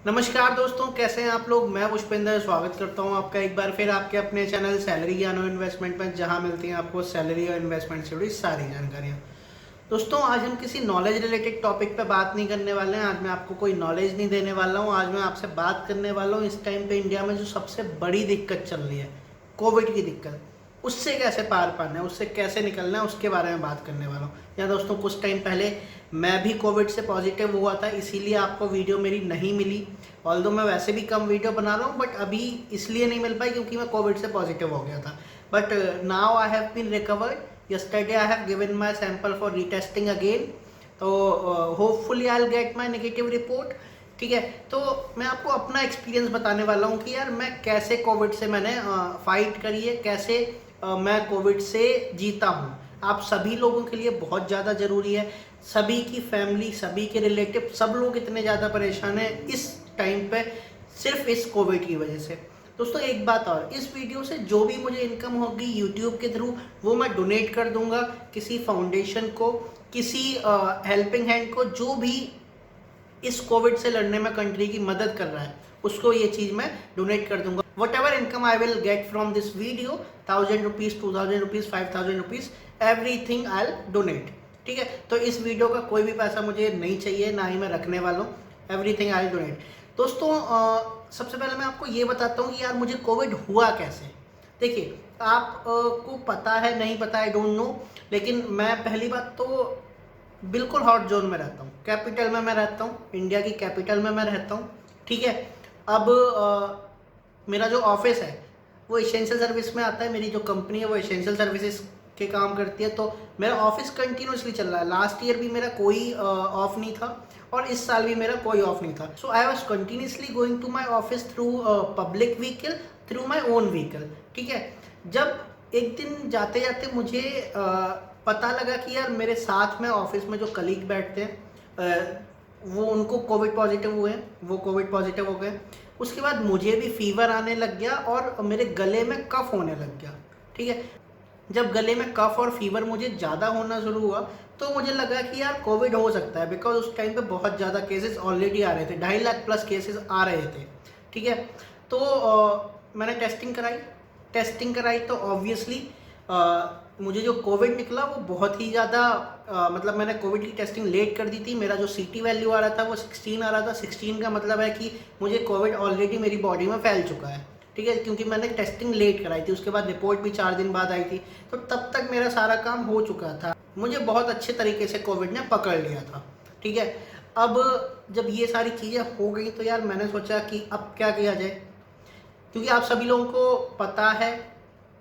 नमस्कार दोस्तों, कैसे हैं आप लोग। मैं पुष्पेंद्र स्वागत करता हूं आपका एक बार फिर आपके अपने चैनल सैलरी ज्ञान और इन्वेस्टमेंट में, जहां मिलती हैं आपको सैलरी और इन्वेस्टमेंट से जुड़ी सारी जानकारियां। दोस्तों, आज हम किसी नॉलेज रिलेटेड टॉपिक पे बात नहीं करने वाले हैं। आज मैं आपको कोई नॉलेज नहीं देने वाला हूं। आज मैं आपसे बात करने वाला हूं इस टाइम पे इंडिया में जो सबसे बड़ी दिक्कत चल रही है, कोविड की दिक्कत। उससे कैसे पार पाना है, उससे कैसे निकलना है, उसके बारे में बात करने वाला हूँ। या दोस्तों, कुछ टाइम पहले मैं भी कोविड से पॉजिटिव हुआ था, इसीलिए आपको वीडियो मेरी नहीं मिली। ऑल्दो मैं वैसे भी कम वीडियो बना रहा हूँ, बट अभी इसलिए नहीं मिल पाई क्योंकि मैं कोविड से पॉजिटिव हो गया था। But now I have been recovered. Yesterday I have given my sample for retesting again. तो hopefully I will get my negative report. ठीक है, तो मैं आपको अपना एक्सपीरियंस बताने वाला हूँ कि यार मैं कैसे कोविड से मैंने फाइट करी है, कैसे मैं कोविड से जीता हूँ। आप सभी लोगों के लिए बहुत ज़्यादा ज़रूरी है। सभी की फैमिली, सभी के रिलेटिव, सब लोग इतने ज़्यादा परेशान हैं इस टाइम पे सिर्फ इस कोविड की वजह से। दोस्तों, एक बात और, इस वीडियो से जो भी मुझे इनकम होगी यूट्यूब के थ्रू, वो मैं डोनेट कर दूंगा किसी फाउंडेशन को, किसी हेल्पिंग हैंड को, जो भी इस कोविड से लड़ने में कंट्री की मदद कर रहा है, उसको ये चीज़ मैं डोनेट कर दूंगा। What ever income I will get from this video, 1000 rupees, 2000 rupees, 5000 rupees, everything I will donate. ठीक है, तो इस वीडियो का कोई भी पैसा मुझे नहीं चाहिए, ना ही मैं रखने वाला हूँ। Everything I will donate. दोस्तों, सबसे पहले मैं आपको ये बताता हूँ कि यार मुझे कोविड हुआ कैसे। देखिए, आप को पता है नहीं पता, आई डोंट नो, लेकिन मैं पहली बात तो बिल्कुल हॉट जोन में रहता हूँ। कैपिटल में मैं रहता हूँ, इंडिया की कैपिटल में मैं रहता हूँ। ठीक है, अब मेरा जो ऑफिस है वो एसेंशियल सर्विस में आता है। मेरी जो कंपनी है वो एसेंशियल सर्विसेज के काम करती है, तो मेरा ऑफिस कंटिन्यूसली चल रहा है। लास्ट ईयर भी मेरा कोई ऑफ नहीं था और इस साल भी मेरा कोई ऑफ नहीं था। So I was continuously going to my office through public vehicle, through my own vehicle. ठीक है, जब एक दिन जाते जाते मुझे पता लगा कि यार मेरे साथ में ऑफिस में जो कलीग बैठते हैं वो उनको कोविड पॉजिटिव हुए हैं, वो कोविड पॉजिटिव हो गए। उसके बाद मुझे भी फीवर आने लग गया और मेरे गले में कफ होने लग गया। ठीक है, जब गले में कफ और फीवर मुझे ज़्यादा होना शुरू हुआ तो मुझे लगा कि यार कोविड हो सकता है, बिकॉज उस टाइम पे बहुत ज़्यादा केसेस ऑलरेडी आ रहे थे, 2.5 लाख प्लस केसेस आ रहे थे। ठीक है, तो मैंने टेस्टिंग कराई तो ऑब्वियसली मुझे जो कोविड निकला वो बहुत ही ज़्यादा मतलब मैंने कोविड की टेस्टिंग लेट कर दी थी। मेरा जो सीटी वैल्यू आ रहा था वो 16 आ रहा था। 16 का मतलब है कि मुझे कोविड ऑलरेडी मेरी बॉडी में फैल चुका है। ठीक है, क्योंकि मैंने टेस्टिंग लेट कराई थी, उसके बाद रिपोर्ट भी 4 दिन बाद आई थी, तो तब तक मेरा सारा काम हो चुका था। मुझे बहुत अच्छे तरीके से कोविड ने पकड़ लिया था। ठीक है, अब जब ये सारी चीज़ें हो गई तो यार मैंने सोचा कि अब क्या किया जाए, क्योंकि आप सभी लोगों को पता है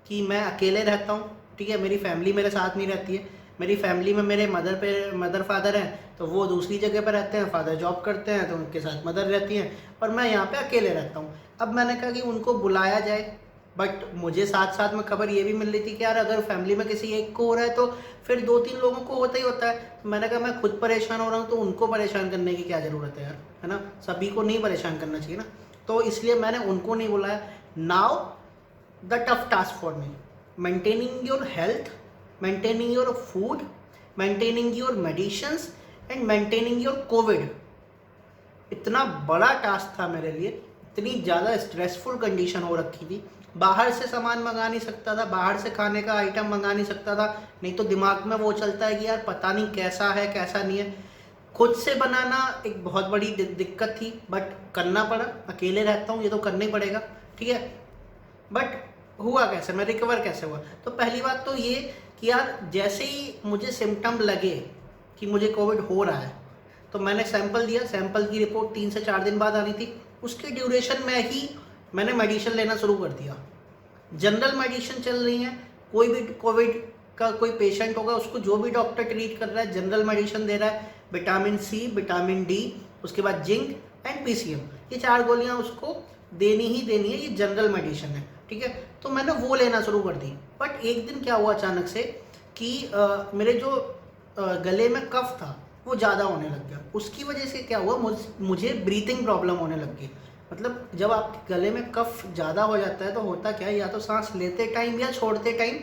कि मैं अकेले रहता हूँ। ठीक है, मेरी फैमिली मेरे साथ नहीं रहती है। मेरी फैमिली में मेरे मदर फादर हैं, तो वो दूसरी जगह पर रहते हैं, फादर जॉब करते हैं तो उनके साथ मदर रहती हैं, और मैं यहाँ पे अकेले रहता हूँ। अब मैंने कहा कि उनको बुलाया जाए, बट मुझे साथ साथ में खबर ये भी मिल रही थी कि यार अगर फैमिली में किसी एक को हो रहा है तो फिर 2-3 लोगों को होता ही होता है। तो मैंने कहा मैं खुद परेशान हो रहा हूँ तो उनको परेशान करने की क्या ज़रूरत है यार, है ना। सभी को नहीं परेशान करना चाहिए ना, तो इसलिए मैंने उनको नहीं बुलाया। Now the tough task for me, maintaining your health, maintaining your food, maintaining your medicines and maintaining your covid। इतना बड़ा टास्क था मेरे लिए, इतनी ज़्यादा स्ट्रेसफुल कंडीशन हो रखी थी। बाहर से सामान मंगा नहीं सकता था, बाहर से खाने का आइटम मंगा नहीं सकता था, नहीं तो दिमाग में वो चलता है कि यार पता नहीं कैसा है कैसा नहीं है। खुद से बनाना एक बहुत बड़ी दिक्कत थी, बट करना पड़ा। अकेले रहता हूँ, ये तो करना ही पड़ेगा। ठीक है, बट हुआ कैसे, मैं रिकवर कैसे हुआ। तो पहली बात तो ये कि यार जैसे ही मुझे सिम्टम लगे कि मुझे कोविड हो रहा है तो मैंने सैंपल दिया। सैंपल की रिपोर्ट 3 से 4 दिन बाद आनी थी। उसके ड्यूरेशन में ही मैंने मेडिसिन लेना शुरू कर दिया। जनरल मेडिसिन चल रही हैं, कोई भी कोविड का कोई पेशेंट होगा उसको जो भी डॉक्टर ट्रीट कर रहा है जनरल मेडिसिन दे रहा है। विटामिन सी, विटामिन डी, उसके बाद जिंक एंड पीसीएम, ये 4 गोलियां उसको देनी ही देनी है, ये जनरल मेडिसिन है। ठीक है, तो मैंने वो लेना शुरू कर दी। बट एक दिन क्या हुआ अचानक से कि मेरे जो गले में कफ था वो ज़्यादा होने लग गया। उसकी वजह से क्या हुआ, मुझे ब्रीथिंग प्रॉब्लम होने लग गई। मतलब जब आपके गले में कफ ज़्यादा हो जाता है तो होता क्या है, या तो सांस लेते टाइम या छोड़ते टाइम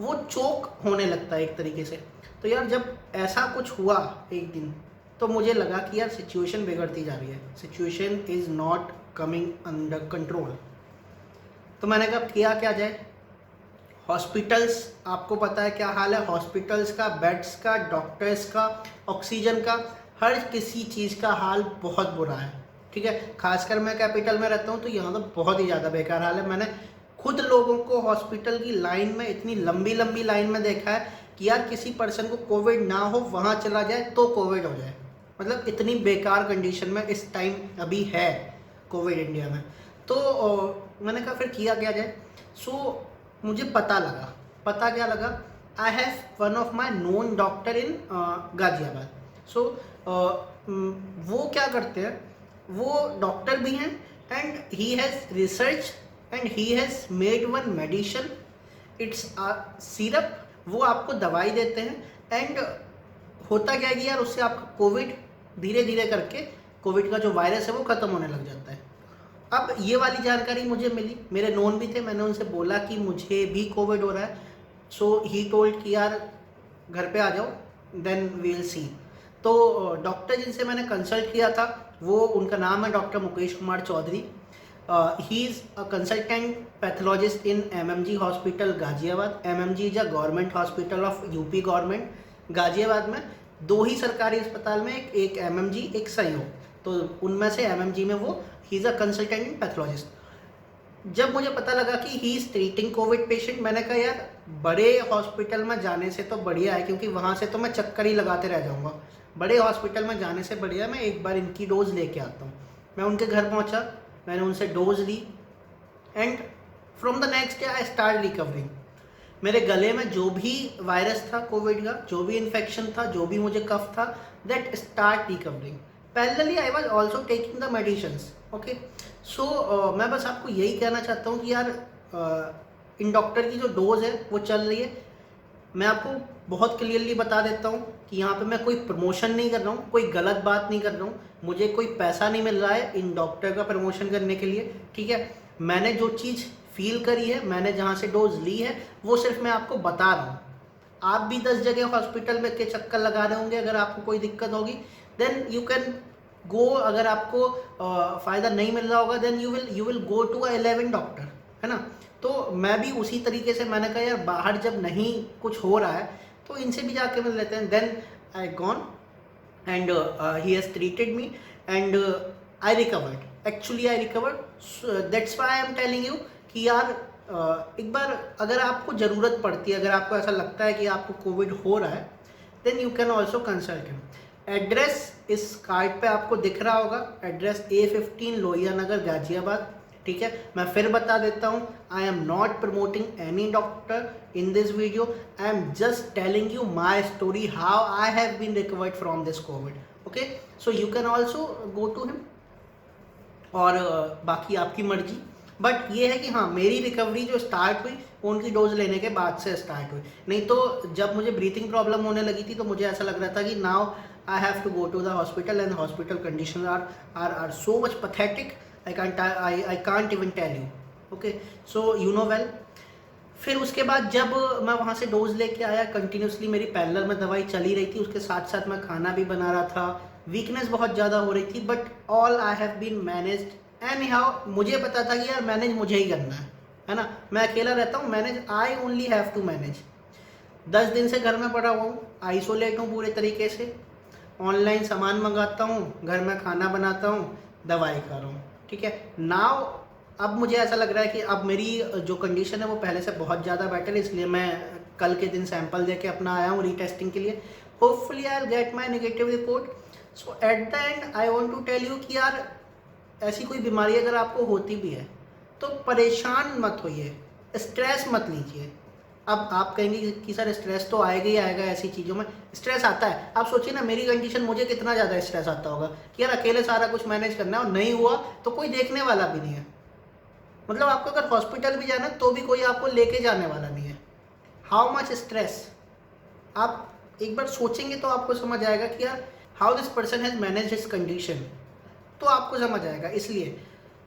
वो चोक होने लगता है एक तरीके से। तो यार जब ऐसा कुछ हुआ एक दिन, तो मुझे लगा कि यार सिचुएशन बिगड़ती जा रही है, situation is not coming under control. तो मैंने कहा किया क्या जाए। हॉस्पिटल्स, आपको पता है क्या हाल है हॉस्पिटल्स का, बेड्स का, डॉक्टर्स का, ऑक्सीजन का, हर किसी चीज़ का हाल बहुत बुरा है। ठीक है, खासकर मैं कैपिटल में रहता हूँ तो यहाँ तो बहुत ही ज़्यादा बेकार हाल है। मैंने खुद लोगों को हॉस्पिटल की लाइन में, इतनी लंबी लंबी लाइन में देखा है कि यार किसी पर्सन को कोविड ना हो, वहाँ चला जाए तो कोविड हो जाए। मतलब इतनी बेकार कंडीशन में इस टाइम अभी है कोविड इंडिया में। तो मैंने कहा फिर किया क्या जाए। सो मुझे पता क्या लगा, I have one of my known doctor in Ghaziabad. So वो क्या करते हैं, वो डॉक्टर भी हैं and he has research and he has made one medicine, it's syrup. वो आपको दवाई देते हैं एंड होता क्या है कि यार उससे आपका कोविड धीरे धीरे करके, कोविड का जो वायरस है वो ख़त्म होने लग जाता है। अब ये वाली जानकारी मुझे मिली, मेरे नोन भी थे, मैंने उनसे बोला कि मुझे भी कोविड हो रहा है। सो ही टोल्ड कि यार घर पे आ जाओ, देन वी विल सी। तो डॉक्टर जिनसे मैंने कंसल्ट किया था, वो उनका नाम है doctor Mukesh Kumar Chaudhary. He is a consultant pathologist in MMG hospital Ghaziabad. MMG is a government hospital of UP government. Ghaziabad में 2 ही सरकारी अस्पताल में, एक एमएमजी एक संयोग, तो उनमें से एमएमजी में वो ही is a consultant in pathologist. जब मुझे पता लगा कि he is treating Covid patient, मैंने कहा यार बड़े हॉस्पिटल में जाने से तो बढ़िया है, क्योंकि वहाँ से तो मैं चक्कर ही लगाते रह जाऊँगा। बड़े हॉस्पिटल में जाने से बढ़िया मैं एक बार इनकी डोज लेके आता हूँ। मैं उनके घर पहुँचा, मैंने उनसे डोज ली and from the next day I start recovering. मेरे गले में जो भी वायरस था कोविड का, जो भी इन्फेक्शन था, जो भी मुझे कफ था, that start recovering. Parallelly I was also taking the medicines. Okay, so मैं बस आपको यही कहना चाहता हूँ कि यार इन डॉक्टर की जो डोज है वो चल रही है। मैं आपको बहुत क्लियरली बता देता हूँ कि यहाँ पे मैं कोई प्रमोशन नहीं कर रहा हूँ, कोई गलत बात नहीं कर रहा हूँ, मुझे कोई पैसा नहीं मिल रहा है इन डॉक्टर का प्रमोशन करने के लिए। ठीक है, मैंने जो चीज़ फील करी है, मैंने जहाँ से डोज ली है, वो सिर्फ मैं आपको बता रहा हूँ। आप भी 10 जगह हॉस्पिटल में के चक्कर लगा रहे होंगे, अगर आपको कोई दिक्कत होगी देन यू कैन गो। अगर आपको फ़ायदा नहीं मिल रहा होगा then you will go to 11 doctor, है ना। तो मैं भी उसी तरीके से, मैंने कहा यार बाहर जब नहीं कुछ हो रहा है तो इनसे भी जाके मिल लेते हैं। Then I gone and he has treated me and I recovered. Actually I recovered, that's why I am telling you कि यार एक बार अगर आपको ज़रूरत पड़ती है, अगर आपको ऐसा लगता है कि आपको कोविड हो रहा है, then you can also consult him. Address इस कार्ड पे आपको दिख रहा होगा, एड्रेस A15 लोहिया नगर गाजियाबाद। ठीक है, मैं फिर बता देता हूँ, I am not promoting any doctor in this video, I am just telling you my story, how I have been recovered from this COVID. Okay, so you can also go to him, और बाकी आपकी मर्जी। But ये है कि हाँ, मेरी recovery जो स्टार्ट हुई वो उनकी डोज लेने के बाद से स्टार्ट हुई। नहीं तो जब मुझे ब्रीथिंग प्रॉब्लम होने लगी थी तो मुझे ऐसा लग रहा था कि now I have to go to the hospital and hospital condition are so much pathetic, I can't even tell you. Okay, so you know well. फिर उसके बाद जब मैं वहाँ से डोज लेके आया, कंटिन्यूसली मेरी पैरेलल में दवाई चली रही थी, उसके साथ साथ मैं खाना भी बना रहा था, वीकनेस बहुत ज़्यादा हो रही थी, but all I have been managed anyhow. मुझे पता था कि यार मैनेज मुझे ही करना है ना, मैं अकेला रहता हूँ, manage I only have to manage. 10 दिन से घर में पड़ा हुआ हूँ, आइसोलेट हूँ पूरे तरीके से, ऑनलाइन सामान मंगाता हूँ, घर में खाना बनाता हूँ, दवाई खा रहा हूँ। ठीक है, नाउ अब मुझे ऐसा लग रहा है कि अब मेरी जो कंडीशन है वो पहले से बहुत ज़्यादा बेटर है, इसलिए मैं कल के दिन सैंपल दे के अपना आया हूँ रीटेस्टिंग के लिए। Hopefully I will get my negative report. So at the end I want to tell you कि यार ऐसी कोई बीमारी अगर आपको होती भी है तो परेशान मत होइए, स्ट्रेस मत लीजिए। अब आप कहेंगे कि सर स्ट्रेस तो आएगा ही आएगा, ऐसी चीज़ों में स्ट्रेस आता है। आप सोचिए ना, मेरी कंडीशन, मुझे कितना ज़्यादा स्ट्रेस आता होगा कि यार अकेले सारा कुछ मैनेज करना है, और नहीं हुआ तो कोई देखने वाला भी नहीं है। मतलब आपको अगर हॉस्पिटल भी जाना तो भी कोई आपको लेके जाने वाला नहीं है। हाउ मच स्ट्रेस, आप एक बार सोचेंगे तो आपको समझ आएगा कि यार how this person has manage his condition, तो आपको समझ आएगा। इसलिए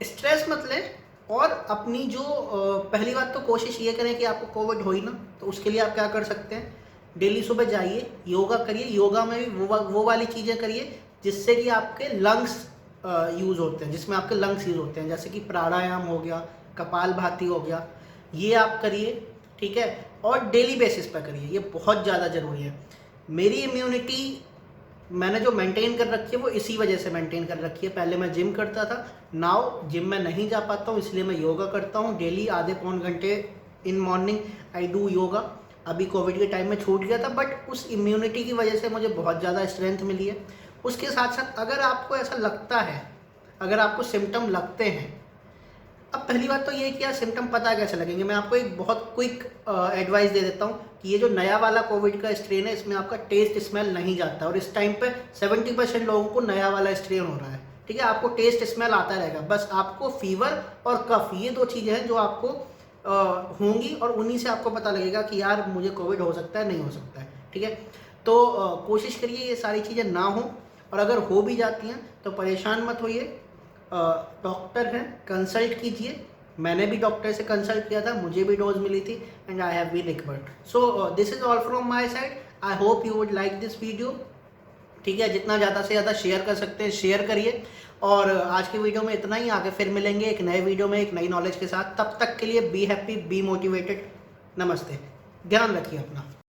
स्ट्रेस मत लें, और अपनी जो पहली बात तो कोशिश ये करें कि आपको कोविड हो ही ना, तो उसके लिए आप क्या कर सकते हैं, डेली सुबह जाइए, योगा करिए। योगा में भी वो वाली चीज़ें करिए जिससे कि आपके लंग्स यूज़ होते हैं, जिसमें आपके लंग्स यूज़ होते हैं, जैसे कि प्राणायाम हो गया, कपालभाति हो गया, ये आप करिए, ठीक है। और डेली बेसिस पर करिए, ये बहुत ज़्यादा ज़रूरी है। मेरी इम्यूनिटी मैंने जो मेंटेन कर रखी है वो इसी वजह से मेंटेन कर रखी है। पहले मैं जिम करता था, नाउ जिम में नहीं जा पाता हूँ, इसलिए मैं योगा करता हूँ डेली आधे पौन घंटे in morning I do yoga. अभी कोविड के टाइम में छूट गया था, बट उस इम्यूनिटी की वजह से मुझे बहुत ज़्यादा स्ट्रेंथ मिली है। उसके साथ साथ अगर आपको ऐसा लगता है, अगर आपको सिम्टम लगते हैं, अब पहली बात तो ये है कि यार सिम्टम पता कैसे लगेंगे। मैं आपको एक बहुत क्विक एडवाइस दे देता हूँ कि ये जो नया वाला कोविड का स्ट्रेन है, इसमें आपका टेस्ट स्मेल नहीं जाता, और इस टाइम पे 70% लोगों को नया वाला स्ट्रेन हो रहा है, ठीक है। आपको टेस्ट स्मेल आता रहेगा, बस आपको फीवर और कफ, ये दो चीज़ें हैं जो आपको होंगी, और उन्हीं से आपको पता लगेगा कि यार मुझे कोविड हो सकता है, नहीं हो सकता है, ठीक है। तो कोशिश करिए ये सारी चीज़ें ना हो, और अगर हो भी जाती हैं तो परेशान मत होइए। डॉक्टर हैं, कंसल्ट कीजिए। मैंने भी डॉक्टर से कंसल्ट किया था, मुझे भी डोज मिली थी, and I have been recovered. So this is all from my side. I hope you would like this video, ठीक है। जितना ज़्यादा से ज़्यादा शेयर कर सकते हैं शेयर करिए, और आज की वीडियो में इतना ही। आगे फिर मिलेंगे एक नए वीडियो में एक नई नॉलेज के साथ। तब तक के लिए बी हैप्पी, बी मोटिवेटेड। नमस्ते, ध्यान रखिए अपना।